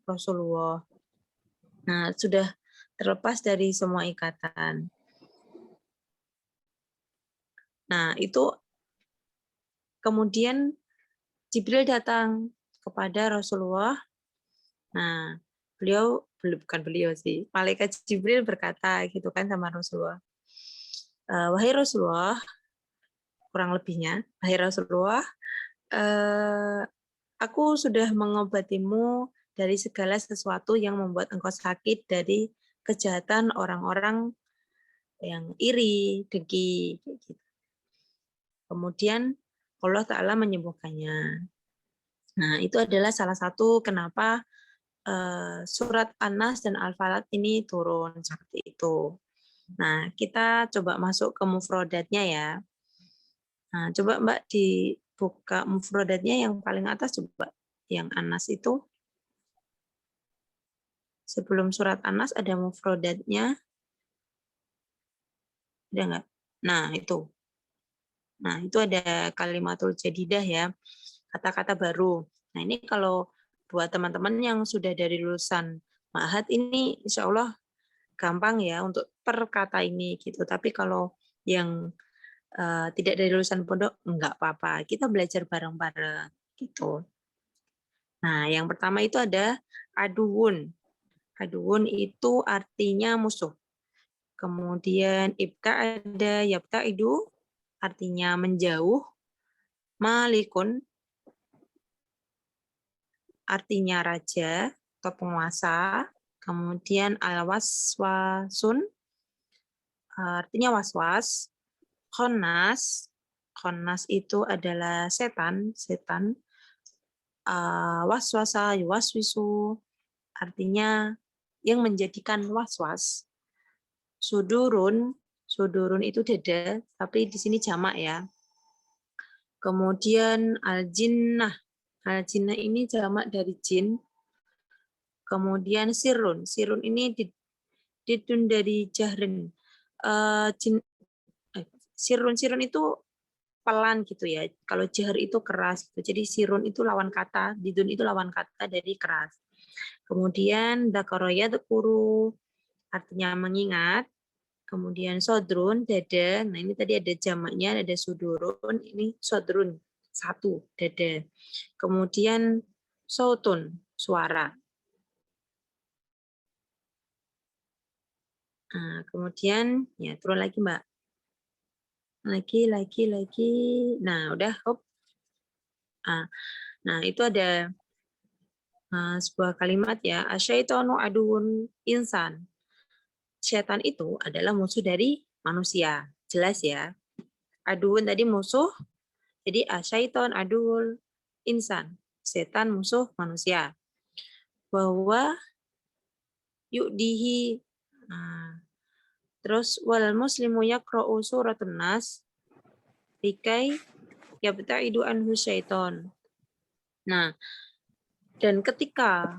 Rasulullah. Nah, sudah terlepas dari semua ikatan. Nah, itu kemudian Jibril datang kepada Rasulullah. Nah, bukan beliau sih, malaikat Jibril berkata gitu kan sama Rasulullah. Wahai Rasulullah, kurang lebihnya, wahai Rasulullah, aku sudah mengobatimu dari segala sesuatu yang membuat engkau sakit dari kejahatan orang-orang yang iri, dengki, gitu. Kemudian Allah Ta'ala menyembuhkannya. Nah, itu adalah salah satu kenapa surat An-Nas dan Al-Falaq ini turun seperti itu. Nah, kita coba masuk ke mufrodatnya ya. Nah, coba Mbak dibuka mufrodatnya yang paling atas coba. Yang An-Nas itu. Sebelum surat An-Nas ada mufrodatnya. Ada nggak? Nah, itu. Nah, itu ada kalimatul jadidah ya. Kata-kata baru. Nah, ini kalau buat teman-teman yang sudah dari lulusan Ma'had ini insya Allah gampang ya untuk per kata ini gitu. Tapi kalau yang tidak dari lulusan pondok enggak apa-apa. Kita belajar bareng-bareng gitu. Nah, yang pertama itu ada aduun. Aduun itu artinya musuh. Kemudian ibta ada yapta itu artinya menjauh. Malikun artinya raja atau penguasa. Kemudian al-waswasun artinya was-was. Khonas, khonas itu adalah setan, setan. Waswasa, yuwaswisu, artinya yang menjadikan was-was. Sudurun, sudurun itu dada, tapi di sini jamak ya. Kemudian al-jinnah, al-jinnah ini jamak dari jin. Kemudian sirun, sirun ini didun dari jahren. Sirun itu pelan gitu ya. Kalau jahr itu keras gitu. Jadi sirun itu lawan kata, didun itu lawan kata dari keras. Kemudian dakoroya tekuru artinya mengingat. Kemudian sodrun dada. Nah ini tadi ada jamaknya, ada sudurun. Ini sodrun satu dada. Kemudian sautun suara. Nah, kemudian ya turun lagi Mbak. Lagi. Nah udah hop. Nah itu ada sebuah kalimat ya, asyaitonu aduun insan. Setan itu adalah musuh dari manusia. Jelas ya. Aduun tadi musuh, jadi asyaiton aduul insan. Setan musuh manusia. Bahwa yu'dihi. Nah, terus wal muslimu yaqra'u suratun nas likai yabta'idu anhu syaiton. Nah, dan ketika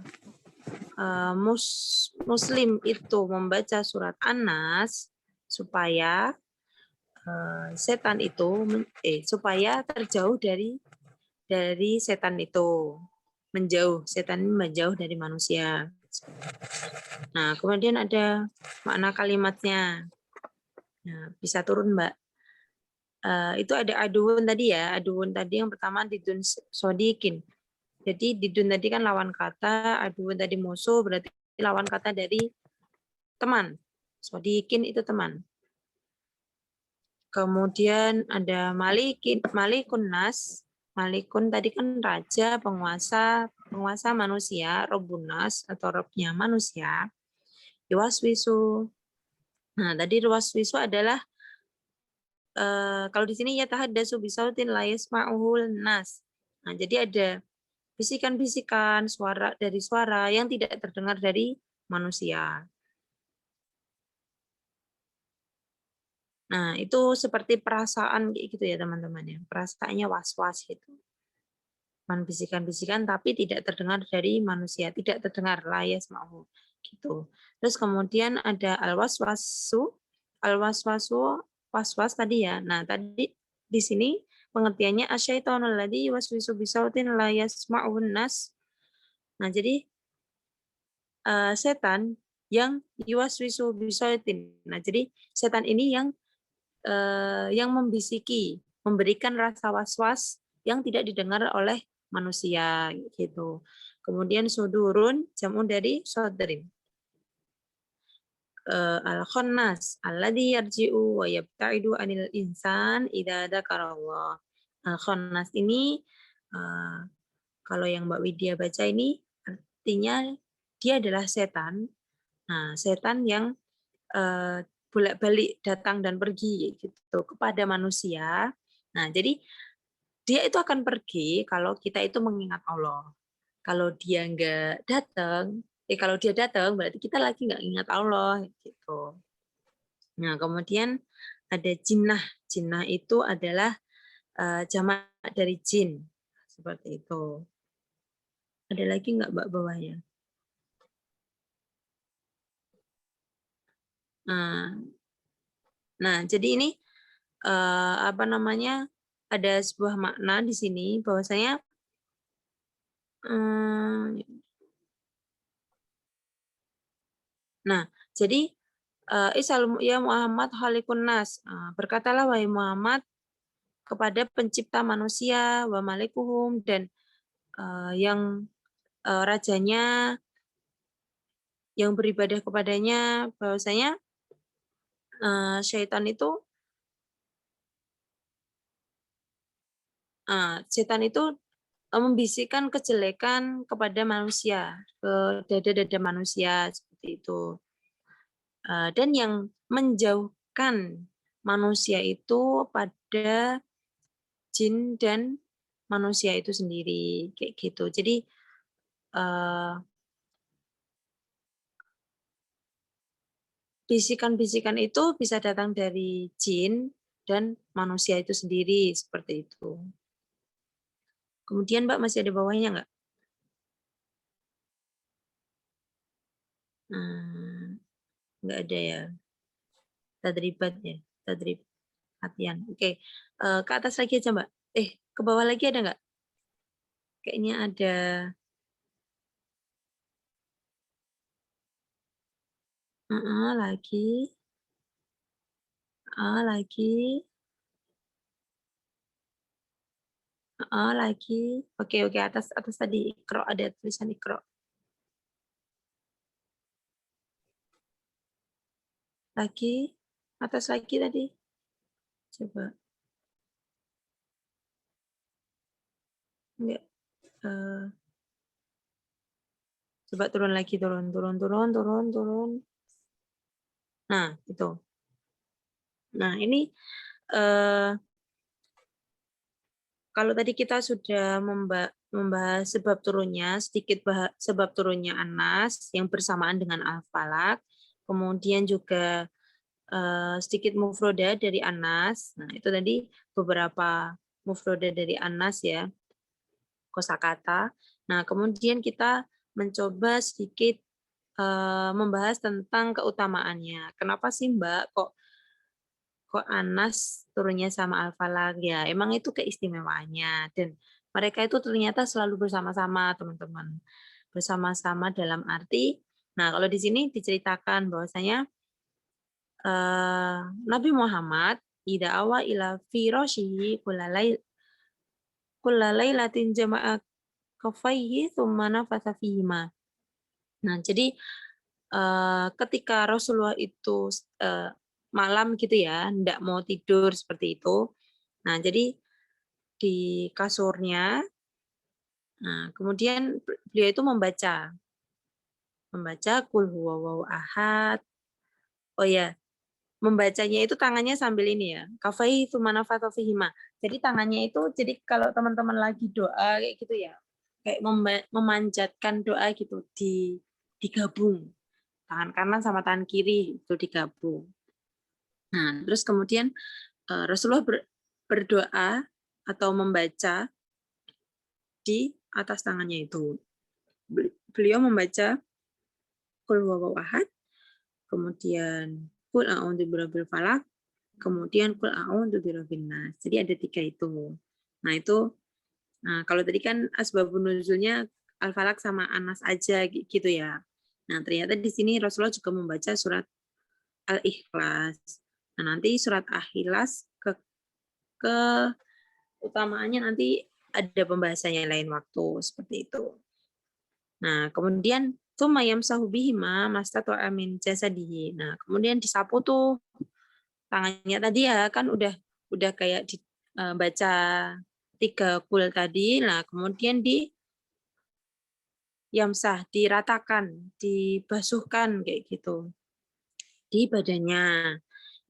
Muslim itu membaca surat An-Nas supaya setan itu supaya terjauh dari setan itu, setan ini menjauh dari manusia. Nah, kemudian ada makna kalimatnya. Nah, bisa turun Mbak. Itu ada aduun tadi ya, aduun tadi yang pertama didun sodikin. Jadi didun tadi kan lawan kata, aduun tadi musuh, berarti lawan kata dari teman. Sodikin itu teman. Kemudian ada malikun nas. Malikun tadi kan raja, penguasa manusia, robunas atau robnya manusia. Yuwaswisu. Nah, tadi yuwaswisu adalah kalau di sini ya tahaddatsu bisautin la yasma'uhul nas. Nah, jadi ada bisikan-bisikan suara yang tidak terdengar dari manusia. Nah, itu seperti perasaan gitu ya teman-teman ya. Perasaannya was-was gitu. Bisikan-bisikan tapi tidak terdengar dari manusia, tidak terdengar layas mau gitu. Terus kemudian ada al-waswasu, was-was tadi ya. Nah, tadi di sini pengertiannya asyaitonul ladzi yuwaswisu bisautin la yasma'un nas. Nah, jadi setan yang yuwaswisu bisyaitin. Nah, jadi setan ini yang membisiki, memberikan rasa was-was yang tidak didengar oleh manusia gitu. Kemudian sudurun jamu dari sodrin. Al-khannas alladhi yarji'u wa yabta'idu 'anil insan idza dzakarallah. Al-khannas ini kalau yang Mbak Widya baca ini artinya dia adalah setan. Nah, setan yang bolak-balik datang dan pergi gitu kepada manusia. Nah, jadi dia itu akan pergi kalau kita itu mengingat Allah. Kalau dia nggak datang, kalau dia datang berarti kita lagi nggak ingat Allah gitu. Nah, kemudian ada jinnah. Jinnah itu adalah jamak dari jin. Seperti itu. Ada lagi nggak Mbak bawahnya? Nah, jadi ini apa namanya? Ada sebuah makna di sini bahwasanya nah, jadi Isal ya Muhammad Halikun Nas. Berkatalah wahai Muhammad kepada pencipta manusia wa malikuhum dan yang rajanya yang beribadah kepadanya bahwasanya syaitan itu setan itu membisikkan kejelekan kepada manusia, ke dada-dada manusia seperti itu. Dan yang menjauhkan manusia itu pada jin dan manusia itu sendiri kayak gitu. Jadi bisikan-bisikan itu bisa datang dari jin dan manusia itu sendiri seperti itu. Kemudian Mbak masih ada bawahnya nggak? Nggak ada ya. Tadribat ya. Tadrib latihan. Oke. Ke atas lagi aja Mbak. Ke bawah lagi ada nggak? Kayaknya ada. Lagi. Lagi. Lagi. Oke, atas atas tadi ikro ada tulisan ikro. Lagi. Atas lagi tadi. Coba. Enggak. Coba turun lagi, turun. Nah, itu. Nah, ini kalau tadi kita sudah membahas sebab turunnya, sedikit sebab turunnya Anas yang bersamaan dengan Al-Falaq, kemudian juga sedikit mufroda dari Anas. Nah, itu tadi beberapa mufroda dari Anas ya, kosakata. Nah, kemudian kita mencoba sedikit membahas tentang keutamaannya. Kenapa sih Mbak kok Anas turunnya sama Al-Falaq? Ya, emang itu keistimewaannya dan mereka itu ternyata selalu bersama-sama, teman-teman. Bersama-sama dalam arti, nah kalau di sini diceritakan bahwasanya Nabi Muhammad ida awa ila firashihi kullalailatin jama'a kafaihi thumma nafasa fihima. Nah, jadi ketika Rasulullah itu malam gitu ya, hendak mau tidur seperti itu. Nah, jadi di kasurnya, nah, kemudian beliau itu membaca kul huwallahu ahad. Oh ya, membacanya itu tangannya sambil ini ya, kafai manafatu fihima. Jadi tangannya itu, jadi kalau teman-teman lagi doa kayak gitu ya, kayak memanjatkan doa gitu, digabung. Tangan kanan sama tangan kiri itu digabung. Nah, terus kemudian Rasulullah berdoa atau membaca di atas tangannya itu. Beliau membaca Qul huwallahu ahad, kemudian Qul a'udzu birabbil falaq, kemudian Qul a'udzu birabbin nas. Jadi ada 3 itu. Nah, itu kalau tadi kan asbabun nuzulnya Al-Falaq sama Anas aja gitu ya. Nah, ternyata di sini Rasulullah juga membaca surat Al-Ikhlas. Nah, nanti surat Al-Ikhlas ke utamaannya nanti ada pembahasannya lain waktu seperti itu. Nah, kemudian tsumma yamsahu bihima mastata'a min jasadihi. Nah, kemudian disapu tuh tangannya tadi ya kan udah kayak baca 3 kul tadi. Nah, kemudian yamsah diratakan, dibasuhkan kayak gitu di badannya.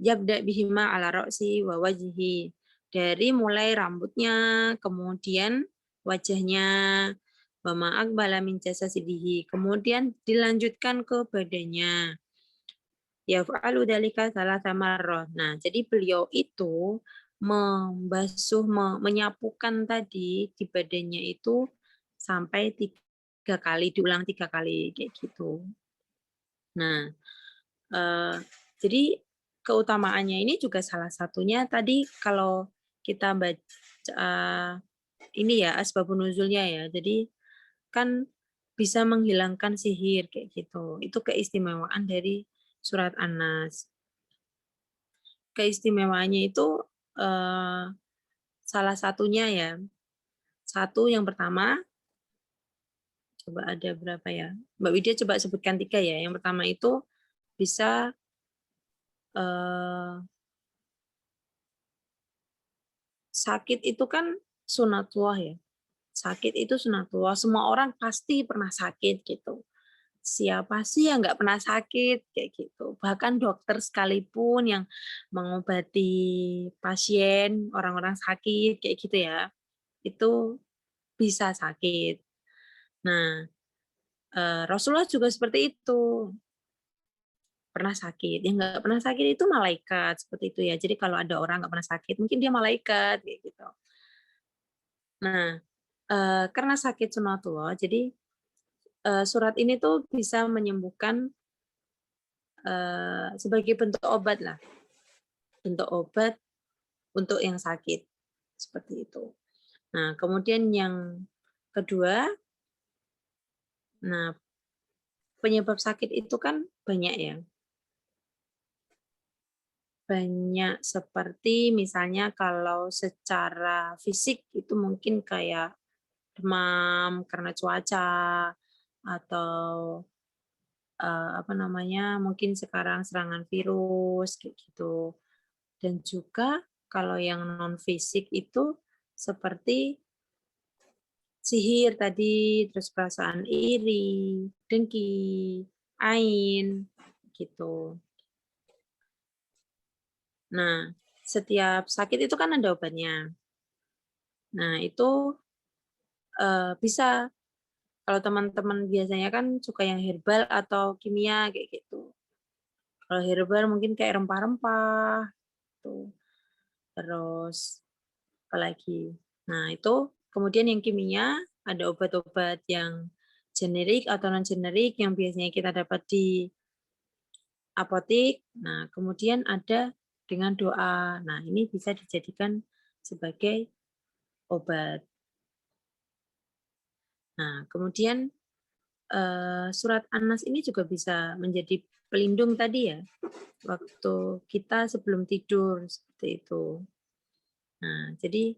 Yabda bihima ala ra'si wa wajhi. Dari mulai rambutnya, kemudian wajahnya, wa ma aqbala min jasadihi. Kemudian dilanjutkan ke badannya. Yaf'alu dzalika salasa marrah. Nah, jadi beliau itu membasuh, menyapukan tadi di badannya itu sampai 3 kali, diulang 3 kali kayak gitu. Nah, jadi keutamaannya ini juga salah satunya tadi kalau kita baca ini ya asbabun nuzulnya ya. Jadi kan bisa menghilangkan sihir kayak gitu. Itu keistimewaan dari surat An-Nas. Keistimewaannya itu salah satunya ya. Satu yang pertama, coba ada berapa ya? Mbak Widya coba sebutkan 3 ya. Yang pertama itu bisa sakit itu kan sunatullah ya. Sakit itu sunatullah. Semua orang pasti pernah sakit gitu. Siapa sih yang nggak pernah sakit kayak gitu. Bahkan dokter sekalipun yang mengobati pasien, orang-orang sakit kayak gitu ya, itu bisa sakit. Nah, Rasulullah juga seperti itu. Pernah sakit. Yang nggak pernah sakit itu malaikat seperti itu ya. Jadi kalau ada orang nggak pernah sakit, mungkin dia malaikat kayak gitu. Nah, karena sakit sunatullah, jadi surat ini tuh bisa menyembuhkan sebagai bentuk obat lah, bentuk obat untuk yang sakit seperti itu. Nah, kemudian yang kedua, nah penyebab sakit itu kan banyak ya, banyak seperti misalnya kalau secara fisik itu mungkin kayak demam karena cuaca atau apa namanya mungkin sekarang serangan virus kayak gitu. Dan juga kalau yang non fisik itu seperti sihir tadi, terus perasaan iri, dengki, ain, gitu. Nah, setiap sakit itu kan ada obatnya. Nah, itu bisa kalau teman-teman biasanya kan suka yang herbal atau kimia kayak gitu. Kalau herbal mungkin kayak rempah-rempah, tuh. Terus apalagi. Nah, itu kemudian yang kimia ada obat-obat yang generik atau non generik yang biasanya kita dapat di apotik. Nah, kemudian ada dengan doa. Nah, ini bisa dijadikan sebagai obat. Nah, kemudian surat An-Nas ini juga bisa menjadi pelindung tadi ya, waktu kita sebelum tidur seperti itu. Nah, jadi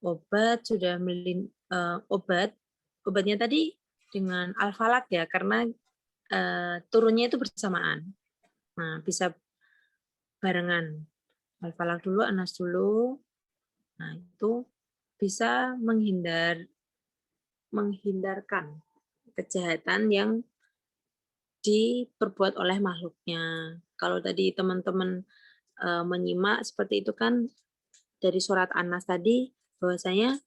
obatnya tadi dengan Al-Falaq ya, karena turunnya itu bersamaan. Nah, bisa barengan. Al-Falaq dulu, An-Nas dulu. Nah, itu bisa menghindarkan kejahatan yang diperbuat oleh makhluknya. Kalau tadi teman-teman menyimak seperti itu kan dari surat An-Nas tadi bahwasanya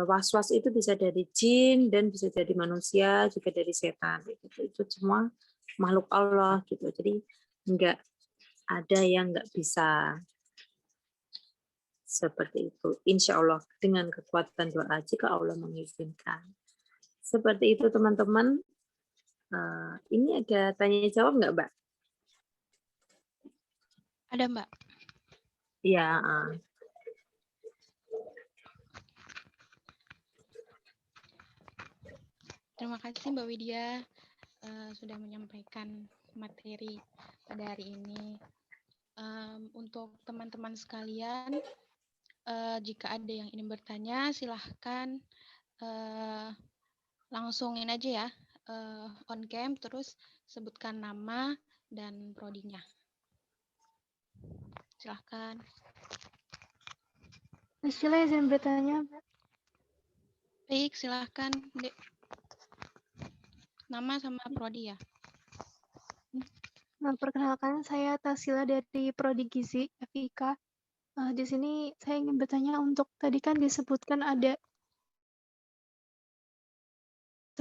was-was itu bisa dari jin dan bisa dari manusia juga dari setan itu semua makhluk Allah gitu. Jadi enggak ada yang enggak bisa seperti itu. Insya Allah dengan kekuatan doa jika Allah mengizinkan. Seperti itu teman-teman. Ini ada tanya jawab nggak, Mbak? Ada, Mbak. Iya. Terima kasih Mbak Widya sudah menyampaikan materi pada hari ini. Untuk teman-teman sekalian, jika ada yang ingin bertanya, silahkan langsungin aja ya, on cam, terus sebutkan nama dan prodinya. Silahkan. Sila izin bertanya, Mbak. Baik, silahkan, Dek. Nama sama prodi ya. Nah, perkenalkan saya Tasila dari Prodi Gizi FIK. Di sini saya ingin bertanya untuk tadi kan disebutkan ada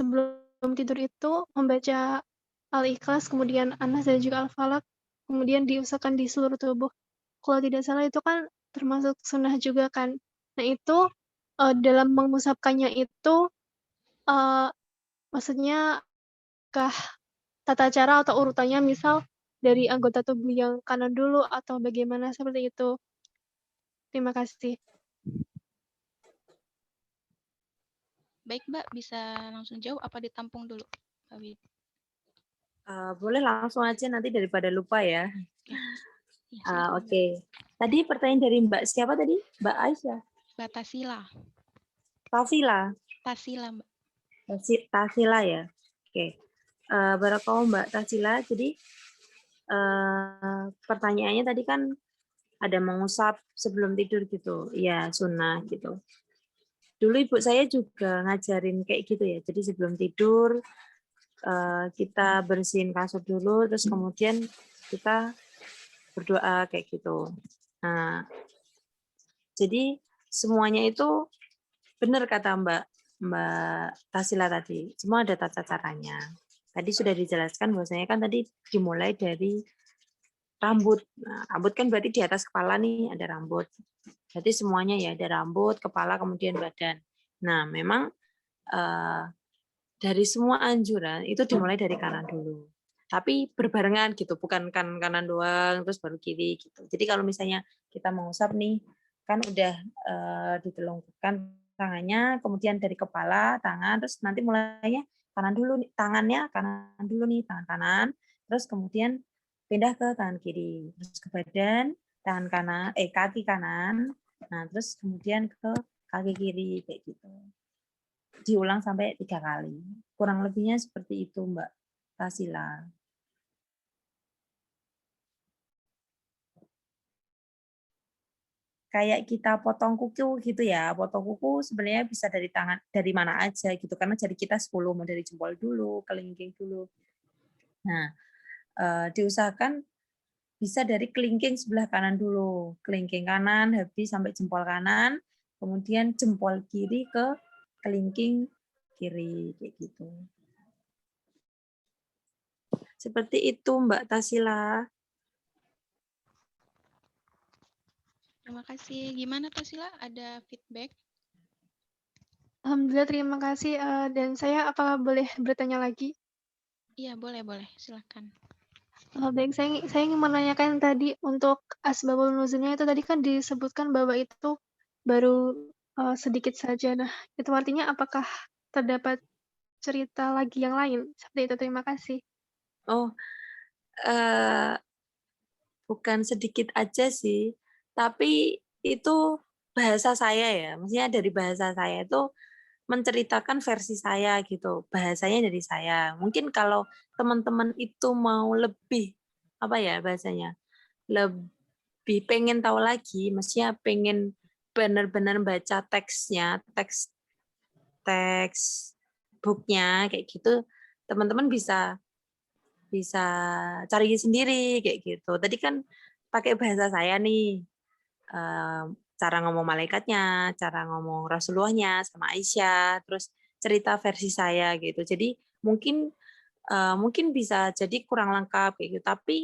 sebelum tidur itu membaca Al-Ikhlas, kemudian An-Nas dan juga Al-Falaq, kemudian diusahakan di seluruh tubuh. Kalau tidak salah itu kan termasuk sunnah juga kan. Nah itu dalam mengusapkannya itu maksudnya kah tata cara atau urutannya misal dari anggota tubuh yang kanan dulu atau bagaimana seperti itu. Terima kasih. Baik, Mbak, bisa langsung jawab apa ditampung dulu? Mbak Wid. Boleh langsung aja nanti daripada lupa ya. Ya, silakan, Mbak. Oke. Tadi pertanyaan dari Mbak siapa tadi? Mbak Aisyah? Mbak Tasila. Tafila? Tasila, Mbak. Tasila ya? Oke. Barakallahu Mbak Tasila. Jadi pertanyaannya tadi kan ada mengusap sebelum tidur gitu. Ya, sunnah gitu. Dulu ibu saya juga ngajarin kayak gitu ya. Jadi sebelum tidur kita bersihin kasur dulu, terus kemudian kita berdoa kayak gitu. Nah, jadi semuanya itu benar kata Mbak Tasila tadi. Semua ada tata caranya. Tadi sudah dijelaskan bahwasanya kan tadi dimulai dari rambut. Nah, rambut kan berarti di atas kepala nih ada rambut. Berarti semuanya ya ada rambut, kepala, kemudian badan. Nah, memang dari semua anjuran itu dimulai dari kanan dulu. Tapi berbarengan gitu, bukan kanan doang terus baru kiri gitu. Jadi kalau misalnya kita mengusap nih, kan udah ditelungkupkan tangannya, kemudian dari kepala, tangan, terus nanti mulainya kanan dulu nih, tangannya kanan dulu nih, tangan kanan, terus kemudian pindah ke tangan kiri, terus ke badan, tangan kanan, kaki kanan, nah terus kemudian ke kaki kiri kayak gitu. Diulang sampai 3 kali. Kurang lebihnya seperti itu, Mbak Tasila. Kayak kita potong kuku gitu ya. Potong kuku sebenarnya bisa dari tangan, dari mana aja gitu. Karena jari kita 10, mau dari jempol dulu, kelingking dulu. Nah, diusahakan bisa dari kelingking sebelah kanan dulu. Kelingking kanan habis sampai jempol kanan, kemudian jempol kiri ke kelingking kiri kayak gitu. Seperti itu Mbak Tasila. Terima kasih. Gimana Tasila? Ada feedback? Alhamdulillah terima kasih. Dan saya apakah boleh bertanya lagi? Iya, boleh. Silakan. Baik, saya ingin menanyakan tadi untuk asbabul nuzulnya itu tadi kan disebutkan bahwa itu baru sedikit saja. Nah, itu artinya apakah terdapat cerita lagi yang lain? Seperti itu, terima kasih. Oh, bukan sedikit aja sih, tapi itu bahasa saya ya. Maksudnya dari bahasa saya itu menceritakan versi saya gitu. Bahasanya dari saya. Mungkin kalau teman-teman itu mau lebih apa ya bahasanya? Lebih pengen tahu lagi, maksudnya pengen benar-benar baca teksnya, teks booknya kayak gitu, teman-teman bisa bisa cari sendiri kayak gitu. Tadi kan pakai bahasa saya nih, cara ngomong malaikatnya, cara ngomong Rasulullahnya sama Aisyah, terus cerita versi saya gitu. Jadi mungkin bisa jadi kurang lengkap kayak gitu, tapi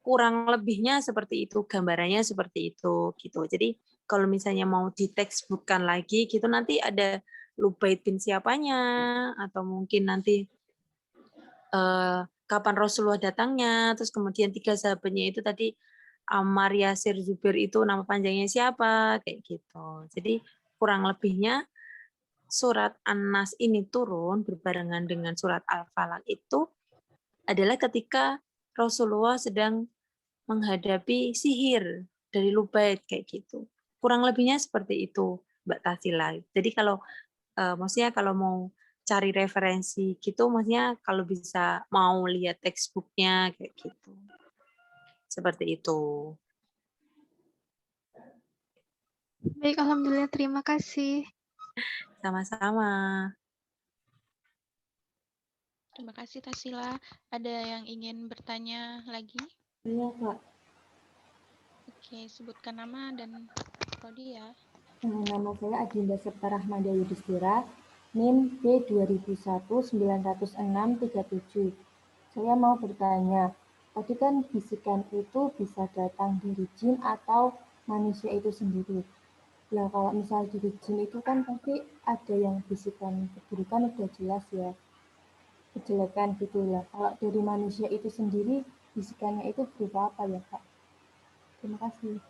kurang lebihnya seperti itu, gambarannya seperti itu gitu. Jadi kalau misalnya mau di teks bukan lagi gitu, nanti ada Lubaid bin siapanya, atau mungkin nanti kapan Rasulullah datangnya, terus kemudian 3 sahabatnya itu tadi Ammar, Yasir, Zubair itu nama panjangnya siapa, kayak gitu. Jadi kurang lebihnya surat An-Nas ini turun berbarengan dengan surat Al-Falaq itu adalah ketika Rasulullah sedang menghadapi sihir dari Lubaid kayak gitu. Kurang lebihnya seperti itu, Mbak Tasila. Jadi kalau maksudnya kalau mau cari referensi gitu, maksudnya kalau bisa mau lihat textbooknya kayak gitu. Seperti itu. Baik, alhamdulillah, terima kasih. Sama-sama. Terima kasih Tasila. Ada yang ingin bertanya lagi? Iya, Kak. Oke, sebutkan nama dan prodi ya. Nama saya Adinda Septa Rahmada Yudhistira, NIM B20190637. Saya mau bertanya, tadi kan bisikan itu bisa datang dari jin atau manusia itu sendiri. Ya, kalau misal dari jin itu kan pasti ada yang bisikan keburukan udah jelas ya, kejelekan gitu lah. Kalau dari manusia itu sendiri, bisikannya itu berupa apa ya, Kak? Terima kasih.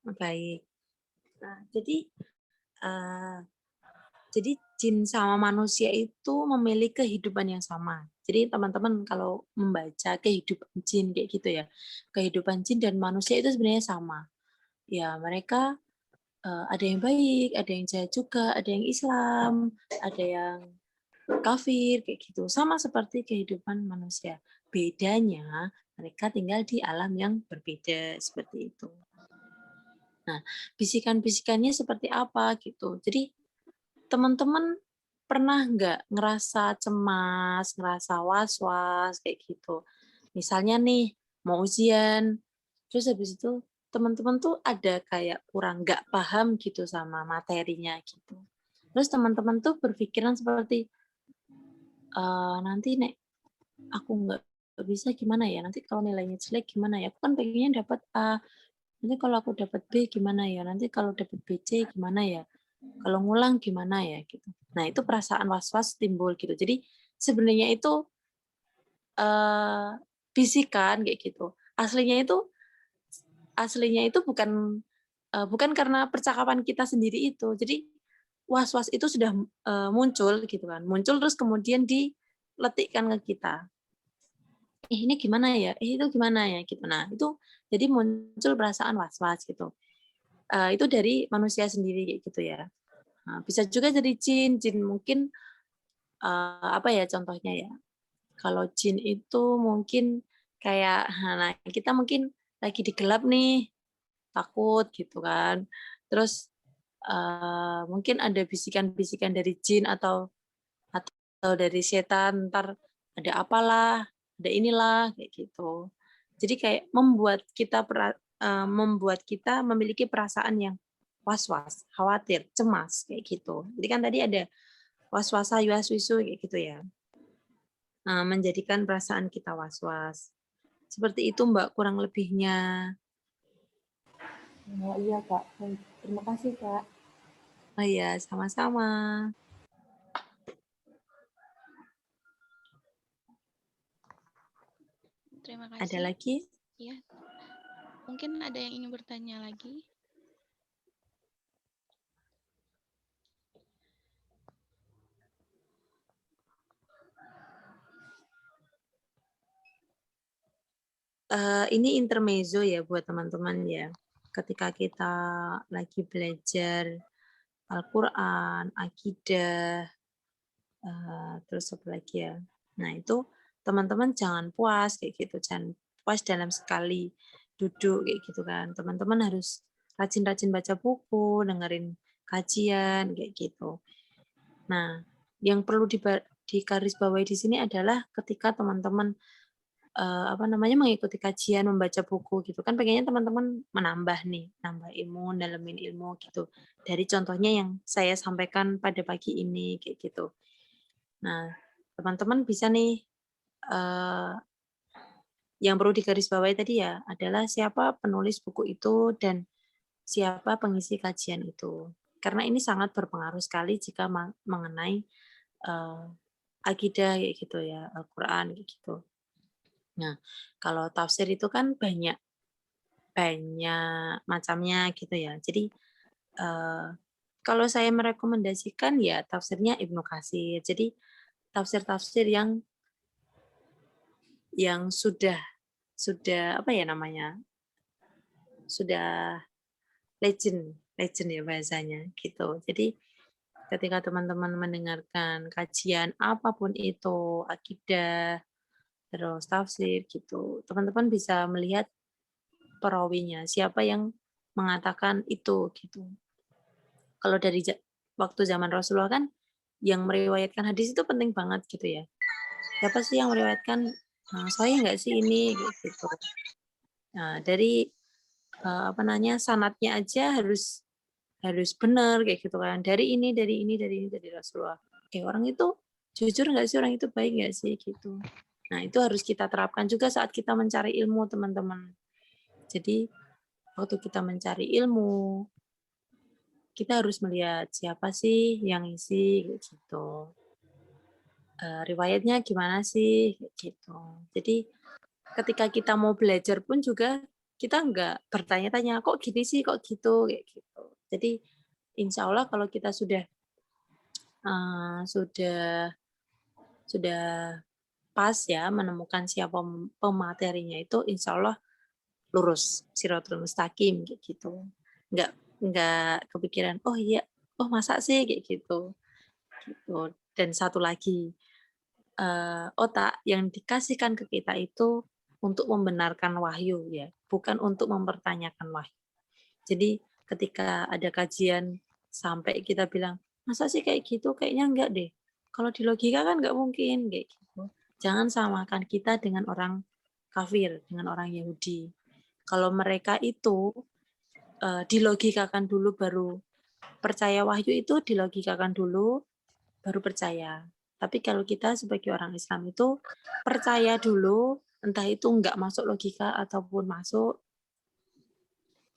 Baik. Nah, jadi jin sama manusia itu memiliki kehidupan yang sama. Jadi teman-teman kalau membaca kehidupan jin kayak gitu ya, kehidupan jin dan manusia itu sebenarnya sama. Ya, mereka ada yang baik, ada yang jahat juga, ada yang Islam, ada yang kafir kayak gitu. Sama seperti kehidupan manusia. Bedanya mereka tinggal di alam yang berbeda seperti itu. Nah, bisikan-bisikannya seperti apa gitu. Jadi teman-teman pernah nggak ngerasa cemas, ngerasa was-was kayak gitu. Misalnya nih mau ujian, terus habis itu teman-teman tuh ada kayak kurang nggak paham gitu sama materinya gitu. Terus teman-teman tuh berpikiran seperti nanti nek aku nggak bisa gimana ya? Nanti kalau nilainya jelek gimana ya? Aku kan pengennya dapat A. Nanti kalau aku dapat B gimana ya? Nanti kalau dapat BC gimana ya? Kalau ngulang gimana ya gitu. Nah, itu perasaan was-was timbul gitu. Jadi sebenarnya itu bisikan kayak gitu. Aslinya itu bukan karena percakapan kita sendiri itu. Jadi was-was itu sudah muncul gitu kan. Muncul terus kemudian diletikkan ke kita. Ini gimana ya? Itu gimana ya? Gitu. Nah, itu jadi muncul perasaan was-was gitu. Itu dari manusia sendiri kayak gitu ya. Nah, bisa juga jadi jin. Jin mungkin apa ya contohnya ya? Kalau jin itu mungkin kayak, nah kita mungkin lagi di gelap nih, takut gitu kan. Terus mungkin ada bisikan-bisikan dari jin atau dari setan, ntar ada apalah, ada inilah kayak gitu. Jadi kayak membuat kita memiliki perasaan yang was-was, khawatir, cemas kayak gitu. Jadi kan tadi ada was-was, was-wisu kayak gitu ya. Menjadikan perasaan kita was-was. Seperti itu Mbak kurang lebihnya. Oh, iya, Kak. Baik. Terima kasih, Kak. Oh iya, sama-sama. Terima Ada kasih. lagi? Ya, mungkin ada yang ingin bertanya lagi. Ini intermezzo ya buat teman-teman ya. Ketika kita lagi belajar Al-Quran, akidah, terus apa lagi ya. Nah itu teman-teman jangan puas kayak gitu, jangan puas dalam sekali duduk kayak gitu kan. Teman-teman harus rajin-rajin baca buku, dengerin kajian kayak gitu. Nah, yang perlu digarisbawahi di sini adalah ketika teman-teman mengikuti kajian, membaca buku gitu kan pengennya teman-teman menambah nih, nambah ilmu, dalamin ilmu gitu. Dari contohnya yang saya sampaikan pada pagi ini kayak gitu. Nah, teman-teman bisa nih yang perlu digarisbawahi tadi ya adalah siapa penulis buku itu dan siapa pengisi kajian itu. Karena ini sangat berpengaruh sekali jika mengenai akidah kayak gitu ya, Al-Qur'an kayak gitu. Nah, kalau tafsir itu kan banyak macamnya gitu ya. Jadi kalau saya merekomendasikan ya tafsirnya Ibnu Katsir. Jadi tafsir-tafsir yang sudah apa ya namanya? Sudah legend ya bahasanya gitu. Jadi ketika teman-teman mendengarkan kajian apapun itu, akidah, terus tafsir gitu, teman-teman bisa melihat perawinya, siapa yang mengatakan itu gitu. Kalau dari waktu zaman Rasulullah kan yang meriwayatkan hadis itu penting banget gitu ya. Siapa sih yang meriwayatkan? Saya nggak sih ini gitu. Nah, dari apa namanya sanadnya aja harus benar kayak gitu kan. Dari ini dari Rasulullah. Orang itu jujur nggak sih, orang itu baik nggak sih gitu. Nah, itu harus kita terapkan juga saat kita mencari ilmu, teman-teman. Jadi waktu kita mencari ilmu, kita harus melihat siapa sih yang isi gitu. Riwayatnya gimana sih gitu. Jadi ketika kita mau belajar pun juga kita nggak bertanya-tanya kok gini sih, kok gitu kayak gitu. Jadi insya Allah kalau kita sudah pas ya menemukan siapa pematerinya itu, insya Allah lurus siratul mustaqim kayak gitu. Nggak kepikiran oh iya, oh masa sih kayak gitu. Dan satu lagi, otak yang dikasihkan ke kita itu untuk membenarkan wahyu ya, bukan untuk mempertanyakan wahyu. Jadi ketika ada kajian sampai kita bilang, masa sih kayak gitu? Kayaknya enggak deh. Kalau di logika kan enggak mungkin kayak gitu. Jangan samakan kita dengan orang kafir, dengan orang Yahudi. Kalau mereka itu dilogikakan dulu baru percaya, wahyu itu dilogikakan dulu baru percaya. Tapi kalau kita sebagai orang Islam itu percaya dulu, entah itu enggak masuk logika ataupun masuk,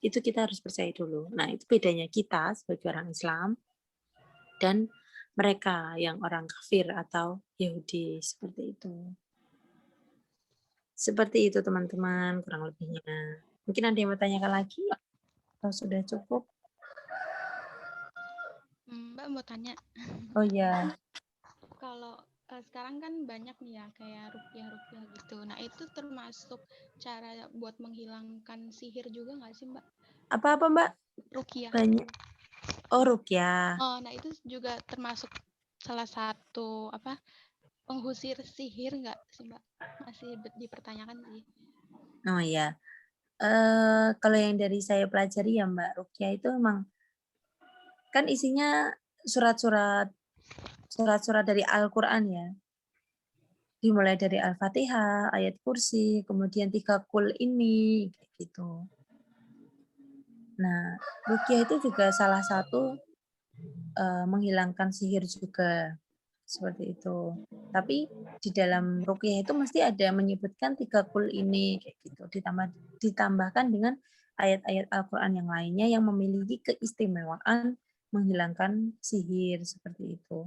itu kita harus percaya dulu. Nah, itu bedanya kita sebagai orang Islam dan mereka yang orang kafir atau Yahudi, seperti itu. Seperti itu teman-teman, kurang lebihnya. Mungkin ada yang mau tanyakan lagi? Atau sudah cukup? Mbak mau tanya. Oh ya. Kalau sekarang kan banyak nih ya kayak ruqyah gitu. Nah itu termasuk cara buat menghilangkan sihir juga nggak sih Mbak? Apa Mbak? Ruqyah. Banyak. Oh ruqyah. Oh, nah itu juga termasuk salah satu apa pengusir sihir nggak sih Mbak? Masih dipertanyakan sih. Oh ya. Kalau yang dari saya pelajari ya Mbak, ruqyah itu memang kan isinya surat-surat dari Al-Quran ya. Dimulai dari Al-Fatihah, ayat kursi, kemudian 3 kul ini, kayak gitu. Nah, ruqyah itu juga salah satu menghilangkan sihir juga, seperti itu. Tapi di dalam ruqyah itu mesti ada menyebutkan 3 kul ini, kayak gitu. Ditambahkan dengan ayat-ayat Al-Quran yang lainnya yang memiliki keistimewaan menghilangkan sihir, seperti itu.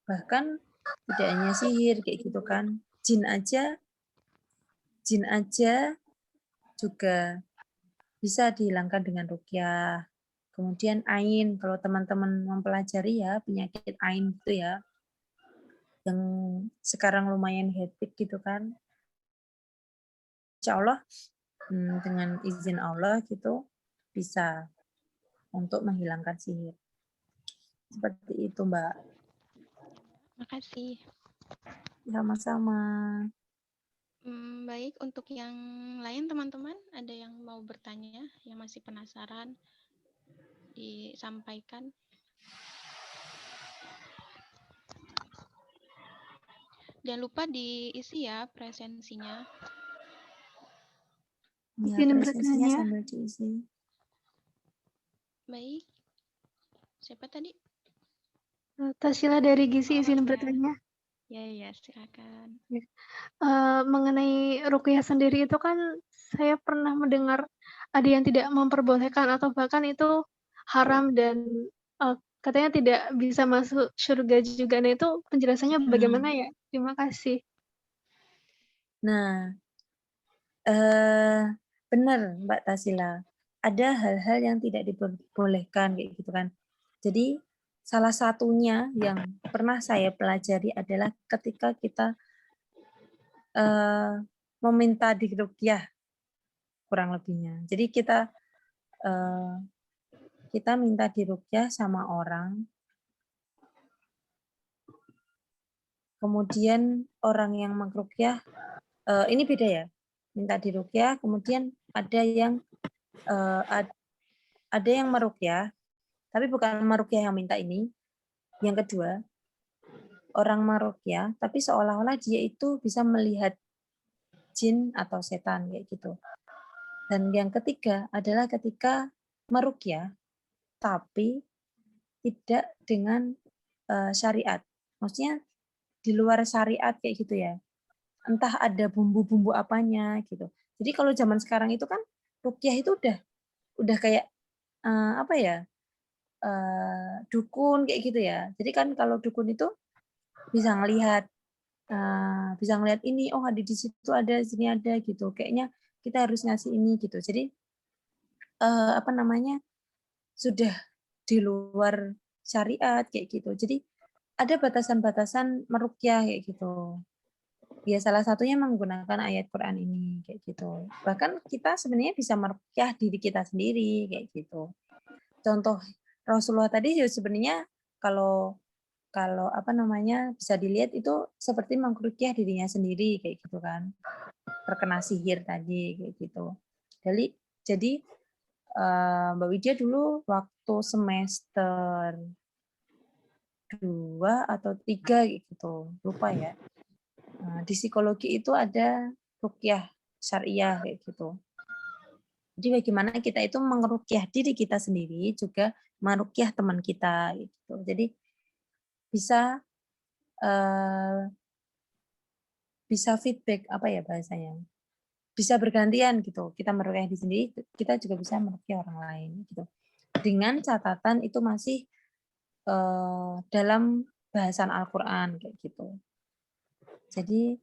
Bahkan tidak hanya sihir kayak gitu kan, jin aja juga bisa dihilangkan dengan ruqyah. Kemudian ain, kalau teman-teman mempelajari ya penyakit ain gitu ya, yang sekarang lumayan hectic gitu kan, insya Allah dengan izin Allah gitu bisa untuk menghilangkan sihir. Seperti itu Mbak. Makasih. Sama-sama. Baik, untuk yang lain teman-teman, ada yang mau bertanya, yang masih penasaran, disampaikan. Jangan lupa diisi ya presensinya. Ya, Izin presensinya bertanya. sambil diisi. Baik. Siapa tadi? Tasila dari Gizi izin ya. bertanya. Ya, silakan. Mengenai ruqyah sendiri itu kan saya pernah mendengar ada yang tidak memperbolehkan atau bahkan itu haram dan katanya tidak bisa masuk surga juga. Nah itu penjelasannya bagaimana ya? Terima kasih. Nah, benar Mbak Tasila. Ada hal-hal yang tidak diperbolehkan kayak gitu kan. Jadi salah satunya yang pernah saya pelajari adalah ketika kita meminta diruqyah, kurang lebihnya. Jadi kita minta diruqyah sama orang, kemudian orang yang mengruqyah, ini beda ya, minta diruqyah, kemudian ada yang meruqyah, tapi bukan meruqyah yang minta ini. Yang kedua, orang meruqyah, tapi seolah-olah dia itu bisa melihat jin atau setan kayak gitu. Dan yang ketiga adalah ketika meruqyah, tapi tidak dengan syariat. Maksudnya di luar syariat kayak gitu ya. Entah ada bumbu-bumbu apanya gitu. Jadi kalau zaman sekarang itu kan ruqyah itu udah kayak apa ya? Dukun kayak gitu ya. Jadi kan kalau dukun itu bisa ngelihat ini, oh ada di situ ada, sini ada gitu. Kayaknya kita harus ngasih ini gitu. Jadi apa namanya? Sudah di luar syariat kayak gitu. Jadi ada batasan-batasan meruqyah kayak gitu. Ya salah satunya menggunakan ayat Quran ini kayak gitu. Bahkan kita sebenarnya bisa meruqyah diri kita sendiri kayak gitu. Contoh Rasulullah tadi ya sebenarnya kalau apa namanya bisa dilihat itu seperti mengruqyah dirinya sendiri kayak gitu kan. Terkena sihir tadi kayak gitu. Jadi Mbak Widya dulu waktu semester 2 atau 3 gitu, lupa ya. Di psikologi itu ada ruqyah syariah kayak gitu. Jadi bagaimana kita itu mengeruqyah diri kita sendiri juga meruqyah teman kita gitu. Jadi bisa bisa feedback apa ya bahasanya? Bisa bergantian gitu. Kita meruqyah diri sendiri, kita juga bisa meruqyah orang lain gitu. Dengan catatan itu masih dalam bahasan Al-Qur'an kayak gitu. Jadi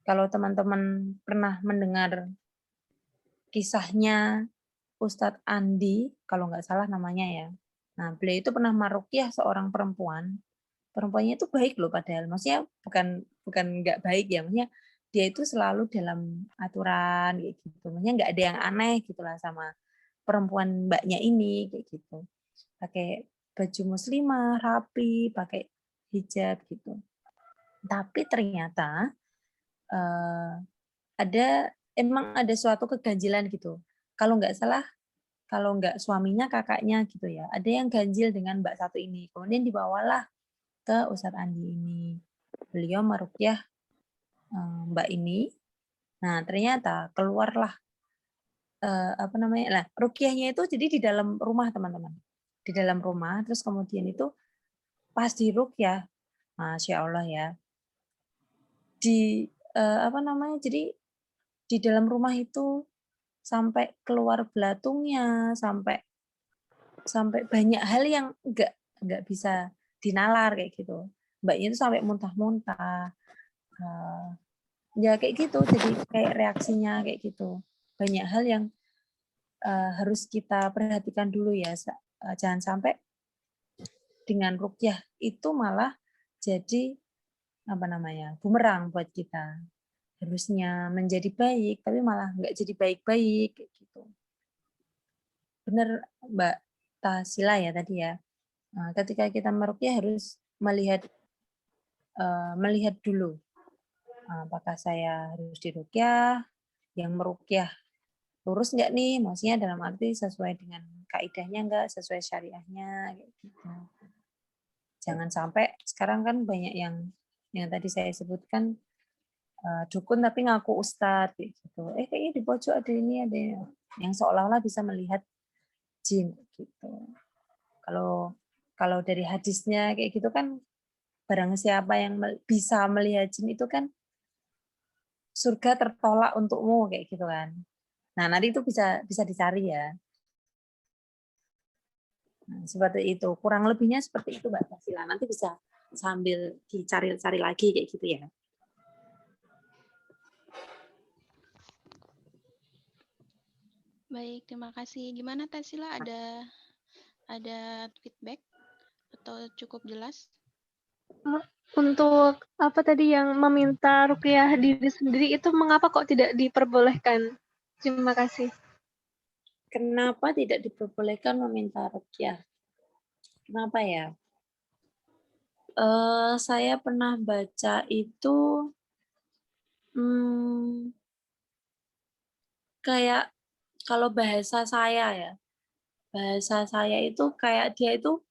kalau teman-teman pernah mendengar kisahnya Ustadz Andi, kalau nggak salah namanya ya. Nah, beliau itu pernah meruqyah seorang perempuan. Perempuannya itu baik loh padahal. Maksudnya bukan nggak baik ya. Maksudnya dia itu selalu dalam aturan kayak gitu. Maksudnya nggak ada yang aneh gitulah sama perempuan mbaknya ini kayak gitu. Pakai baju muslimah, rapi, pakai hijab gitu. Tapi ternyata emang ada suatu keganjilan gitu. Kalau nggak salah, kalau nggak suaminya kakaknya gitu ya, ada yang ganjil dengan Mbak satu ini. Kemudian dibawalah ke Ustadz Andi ini. Beliau meruqyah Mbak ini. Nah ternyata keluarlah apa namanya? Lah ruqyahnya itu jadi di dalam rumah teman-teman, di dalam rumah. Terus kemudian itu pas diruqyah, masya Allah ya, di apa namanya? Jadi di dalam rumah itu sampai keluar belatungnya, sampai banyak hal yang nggak bisa dinalar kayak gitu. Mbaknya itu sampai muntah-muntah. Ya kayak gitu, jadi kayak reaksinya kayak gitu. Banyak hal yang harus kita perhatikan dulu ya. Jangan sampai dengan ruqyah itu malah jadi apa namanya bumerang buat kita. Harusnya menjadi baik, tapi malah nggak jadi baik-baik kayak gitu. Benar Mbak Tasila ya tadi ya. Nah, ketika kita meruqyah harus melihat dulu apakah saya harus diruqyah, yang meruqyah lurus nggak nih, maksudnya dalam arti sesuai dengan kaidahnya nggak, sesuai syariahnya gitu. Jangan sampai sekarang kan banyak yang tadi saya sebutkan dukun tapi ngaku ustadz gitu. Kayaknya di pojok ada ini ada yang seolah-olah bisa melihat jin gitu. Kalau dari hadisnya kayak gitu kan barang siapa yang bisa melihat jin itu kan surga tertolak untukmu kayak gitu kan. Nah, nanti itu bisa dicari ya. Nah, seperti itu. Kurang lebihnya seperti itu Mbak Tasila. Nanti bisa sambil dicari-cari lagi kayak gitu ya. Baik, terima kasih. Gimana Tasila, ada Ada feedback atau cukup jelas? Untuk apa tadi yang meminta ruqyah diri sendiri itu mengapa kok tidak diperbolehkan? Terima kasih. Kenapa tidak diperbolehkan meminta ruqyah? Kenapa ya? Saya pernah baca itu kayak kalau bahasa saya itu kayak dia itu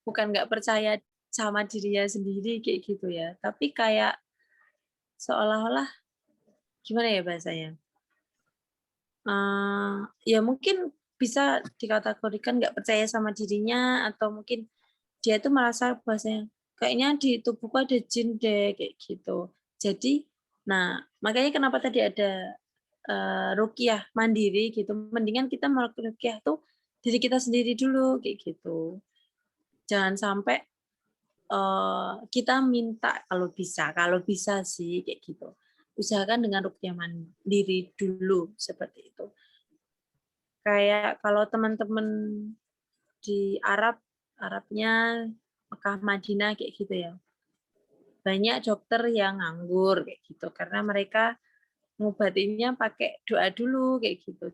bukan nggak percaya sama dirinya sendiri kayak gitu ya, tapi kayak seolah-olah gimana ya bahasanya? Ya mungkin bisa dikategorikan nggak percaya sama dirinya atau mungkin dia tuh merasa bahasanya kayaknya di tubuhku ada jin deh kayak gitu. Jadi, nah makanya kenapa tadi ada ruqyah mandiri gitu. Mendingan kita melakukan ruqyah tuh diri kita sendiri dulu kayak gitu. Jangan sampai kita minta kalau bisa sih kayak gitu. Usahakan dengan ruqyah mandiri dulu seperti itu. Kayak kalau teman-teman di Arabnya Mekah Madinah kayak gitu ya. Banyak dokter yang nganggur kayak gitu karena mereka ngobatinya pakai doa dulu kayak gitu.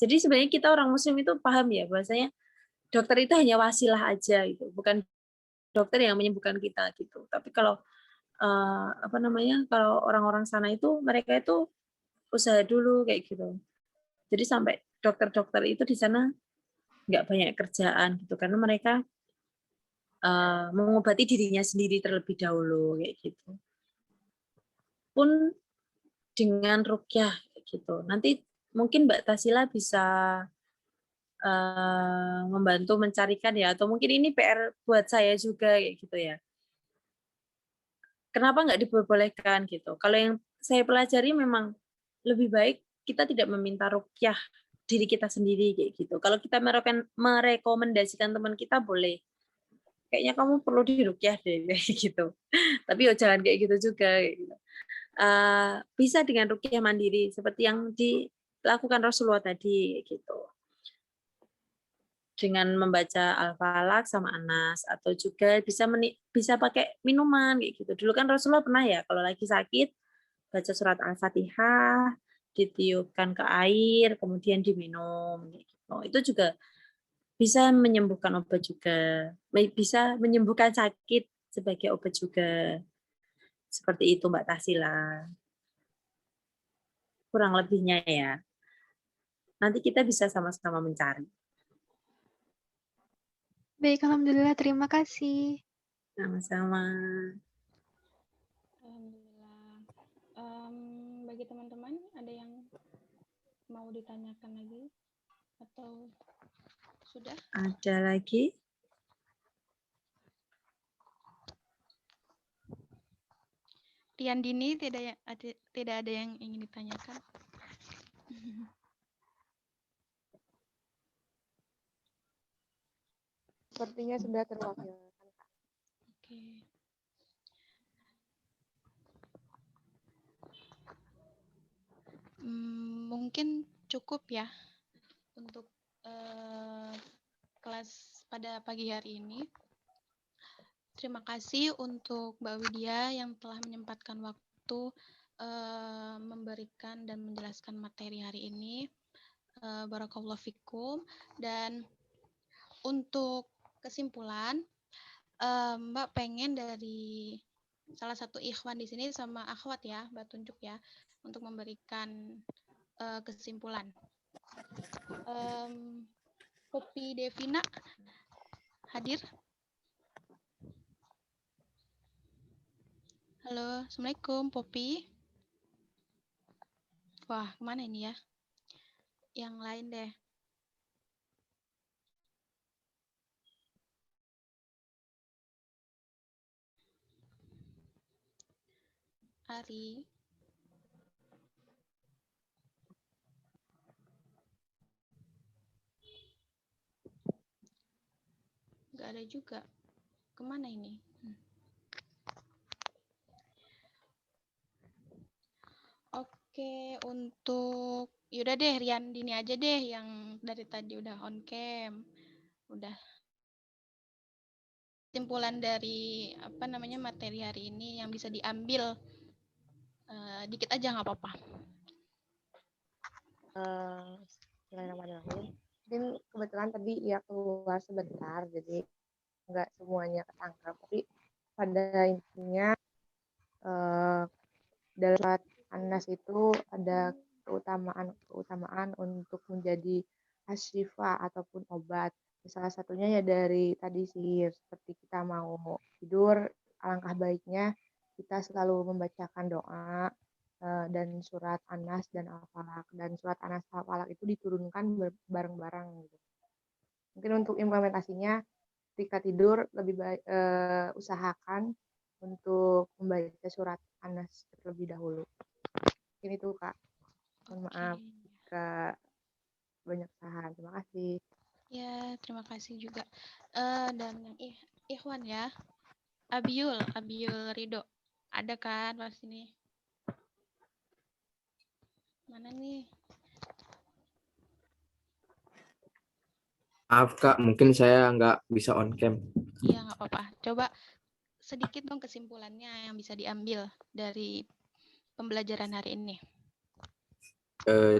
Jadi sebenarnya kita orang muslim itu paham ya bahwasanya dokter itu hanya wasilah aja gitu, bukan dokter yang menyembuhkan kita gitu. Tapi kalau kalau orang-orang sana itu mereka itu usaha dulu kayak gitu. Jadi sampai dokter-dokter itu di sana nggak banyak kerjaan gitu karena mereka mengobati dirinya sendiri terlebih dahulu kayak gitu. Pun dengan ruqyah kayak gitu. Nanti mungkin Mbak Tasila bisa membantu mencarikan ya, atau mungkin ini PR buat saya juga kayak gitu ya. Kenapa nggak diperbolehkan gitu? Kalau yang saya pelajari memang lebih baik kita tidak meminta ruqyah diri kita sendiri kayak gitu. Kalau kita merekomendasikan teman kita boleh. Kayaknya kamu perlu diruqyah deh kayak gitu. Tapi ya jangan kayak gitu juga kayak gitu. Bisa dengan ruqyah mandiri seperti yang dilakukan Rasulullah tadi gitu. Dengan membaca Al-Falaq sama Anas atau juga bisa pakai minuman kayak gitu. Dulu kan Rasulullah pernah ya kalau lagi sakit baca surat Al-Fatihah, ditiupkan ke air, kemudian diminum gitu. Itu juga bisa menyembuhkan obat juga. Bisa menyembuhkan sakit sebagai obat juga. Seperti itu Mbak Tasila. Kurang lebihnya ya. Nanti kita bisa sama-sama mencari. Baik, alhamdulillah, terima kasih. Sama-sama. Alhamdulillah. Bagi teman-teman, ada yang mau ditanyakan lagi? Atau sudah? Ada lagi? Rian Dini, tidak ada yang ingin ditanyakan? Sepertinya sudah terwakilkan. Oke. Mungkin cukup ya untuk kelas pada pagi hari ini. Terima kasih untuk Mbak Widya yang telah menyempatkan waktu memberikan dan menjelaskan materi hari ini. Barakallahu fikum. Dan untuk kesimpulan, Mbak pengen dari salah satu ikhwan di sini sama akhwat ya, Mbak tunjuk ya, untuk memberikan kesimpulan. Poppy Devina hadir. Halo, Assalamualaikum Poppy. Wah, kemana ini ya? Yang lain deh. Ari. Nggak ada juga. Kemana ini? Oke, untuk Yaudah deh, Rian Dini aja deh yang dari tadi udah on cam. Udah. Kesimpulan dari materi hari ini yang bisa diambil dikit aja nggak apa-apa. Bismillahirrahmanirrahim. Mungkin kebetulan tadi ya keluar sebentar, jadi nggak semuanya ketangkap. Tapi pada intinya dalam surat An-Nas itu ada keutamaan untuk menjadi asyifa ataupun obat. Salah satunya ya dari tadi sihir. Seperti kita mau tidur, alangkah baiknya kita selalu membacakan doa dan surat An-Nas dan Al-Falaq. Dan surat An-Nas Al-Falaq itu diturunkan bareng-bareng. Gitu. Mungkin untuk implementasinya ketika tidur lebih baik usahakan untuk membaca surat An-Nas terlebih dahulu. Mungkin itu Kak. Mohon maaf jika banyak kesalahan. Terima kasih. Ya, terima kasih juga. Dan yang Ikhwan ya. Abiul Ridho. Ada kan pas ini? Mana nih? Maaf Kak, mungkin saya nggak bisa on cam. Iya, nggak apa-apa. Coba sedikit dong kesimpulannya yang bisa diambil dari pembelajaran hari ini.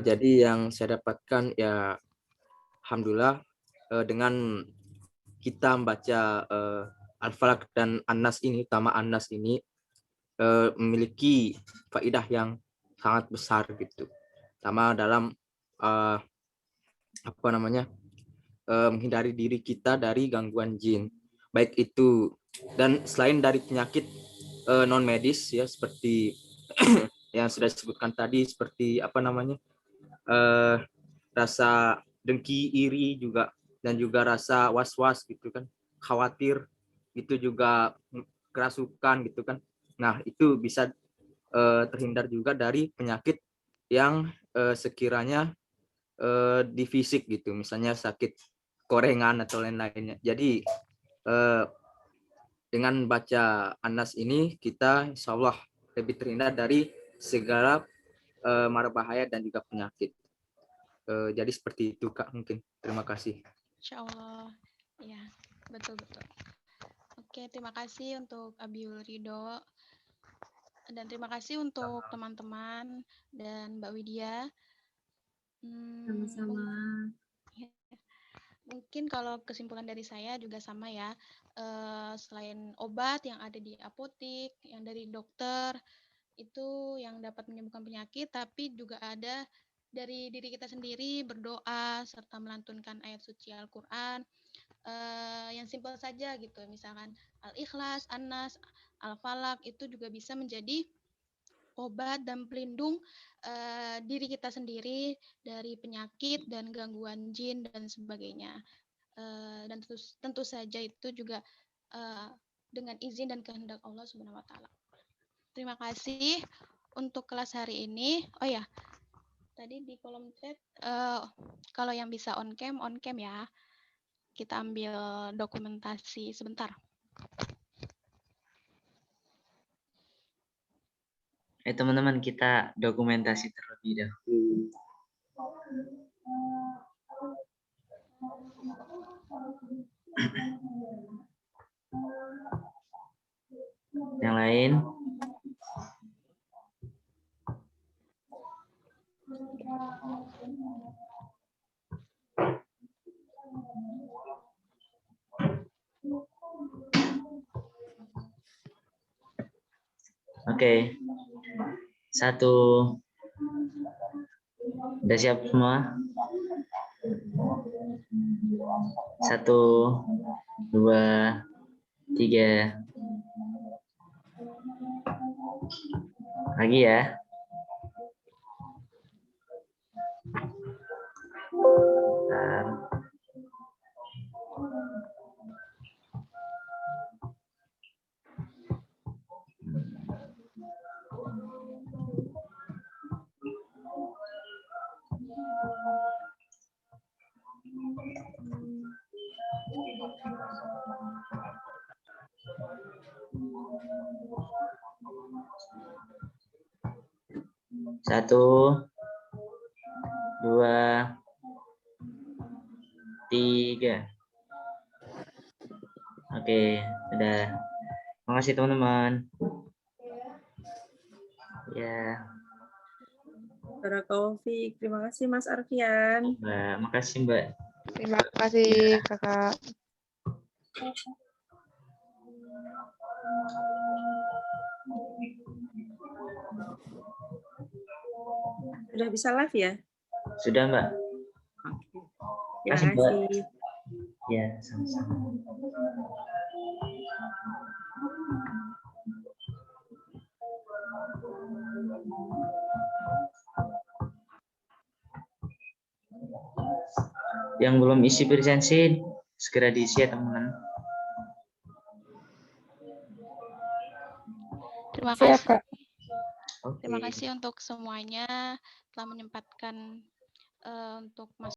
Jadi yang saya dapatkan ya, alhamdulillah dengan kita membaca Al-Falaq dan An-Nas ini, utama An-Nas ini memiliki faedah yang sangat besar gitu. Sama dalam menghindari diri kita dari gangguan jin, baik itu dan selain dari penyakit non medis ya, seperti yang sudah disebutkan tadi, seperti rasa dengki, iri juga, dan juga rasa was-was gitu kan, khawatir, itu juga kerasukan gitu kan. Nah, itu bisa terhindar juga dari penyakit yang sekiranya di fisik gitu, misalnya sakit korengan atau lain-lainnya. Jadi dengan baca An-Nas ini kita insya Allah lebih terhindar dari segala mara bahaya dan juga penyakit. Jadi seperti itu Kak, mungkin. Terima kasih. Insya Allah. Ya, betul-betul. Oke, terima kasih untuk Abiul Ridho. Dan terima kasih untuk teman-teman dan Mbak Widya. Sama-sama. Mungkin kalau kesimpulan dari saya juga sama ya. Selain obat yang ada di apotik, yang dari dokter, itu yang dapat menyembuhkan penyakit, tapi juga ada dari diri kita sendiri, berdoa, serta melantunkan ayat suci Al-Quran, yang simpel saja gitu, misalkan Al-Ikhlas, An-Nas, Al-Falaq, itu juga bisa menjadi obat dan pelindung diri kita sendiri dari penyakit dan gangguan jin dan sebagainya. Dan tentu saja itu juga dengan izin dan kehendak Allah Subhanahu wa taala. Terima kasih untuk kelas hari ini. Oh ya, tadi di kolom chat kalau yang bisa on cam ya. Kita ambil dokumentasi sebentar. Teman-teman, kita dokumentasi terlebih dahulu. Yang lain? Oke. 1. Udah siap semua? 1, 2, 3. Lagi ya. Bentar. Satu, 2, 3. Oke, sudah. Makasih teman-teman. Ya, Barakallahu-fiik. Terima kasih Mas Arfian. Mbak. Makasih, Mbak. Terima kasih Kakak. Sudah bisa live ya? Sudah, Mbak. Oke. Terima Kasih, Mbak. kasih. Ya, sama-sama. Yang belum isi presensi, segera diisi ya, teman-teman. Terima Siap, kasih. Kak. Oke. Terima kasih untuk semuanya telah menyempatkan untuk masuk